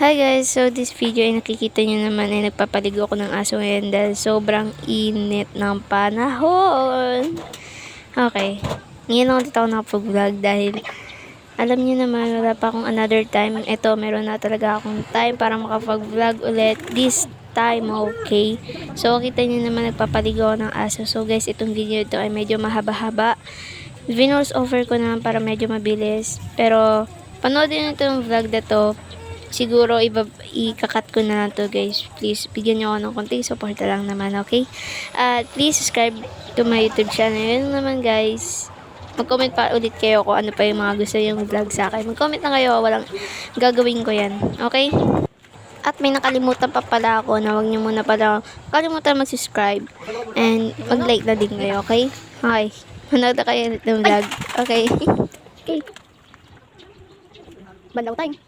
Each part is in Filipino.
Hi guys, so this video ay nakikita nyo naman ay nagpapaligo ako ng aso ngayon dahil sobrang init ng panahon. Okay, ngayon lang dito ako nakapag-vlog dahil alam nyo naman wala pa akong another time. Ito, meron na talaga akong time para makapag-vlog ulit this time, okay? So kita nyo naman nagpapaligo ako ng aso. So guys, itong video ito ay medyo mahaba-haba. Vinos offer ko naman para medyo mabilis. Pero panoodin nyo itong vlog na to. Siguro ikakat ko na lang to guys. Please, bigyan nyo ako ng konting support lang naman, okay? At please subscribe to my YouTube channel. Yun naman guys. Mag-comment pa ulit kayo kung ano pa yung mga gusto yung vlog sa akin. Mag-comment na kayo, walang gagawin ko yan, okay? At may nakalimutan pa pala ako na wag nyo muna pala kalimutan mag-subscribe and mag-like na din kayo, okay? Okay. Manood na kayo ng vlog. Okay. Okay. Bandaw time.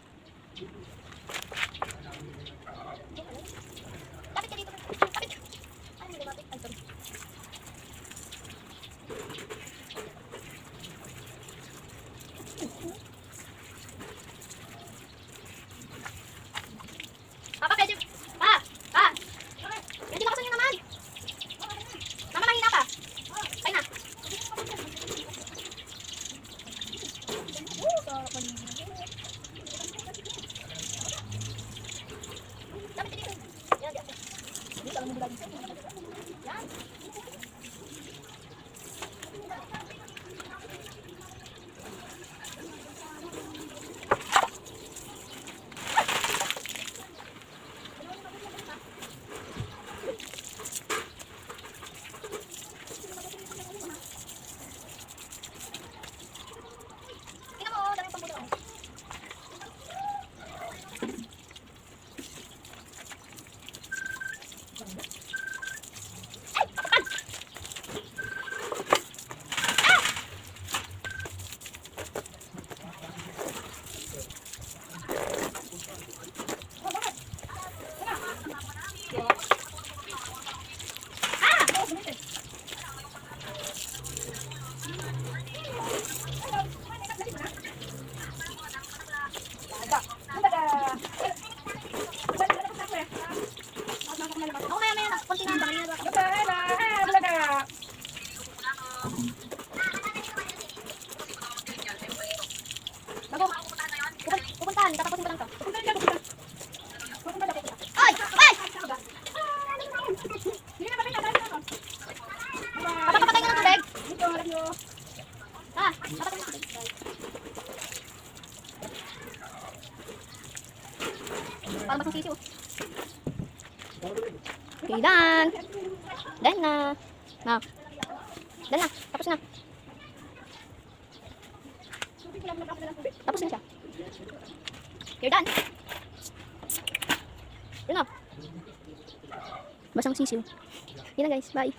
Papa, pwede. Pa! Pa! Pwede lakasan nyo naman. Mama, mahina ka. Ay na. Dapat dito. Yan, yan. Dito lang mo lagi. Yan. Ako maya na. Konti na. Bago. Pupuntahan. Tatapusin ko lang to. Ay! Ay! Papapatay ka ng tubig. Ah, papatay ng tubig. Parang basang sisiw. Okay, done. Done na. Now. Done na. Tapos na. Tapos na siya. You're done. Yun na. Basang sisiw. Yun na guys. Bye.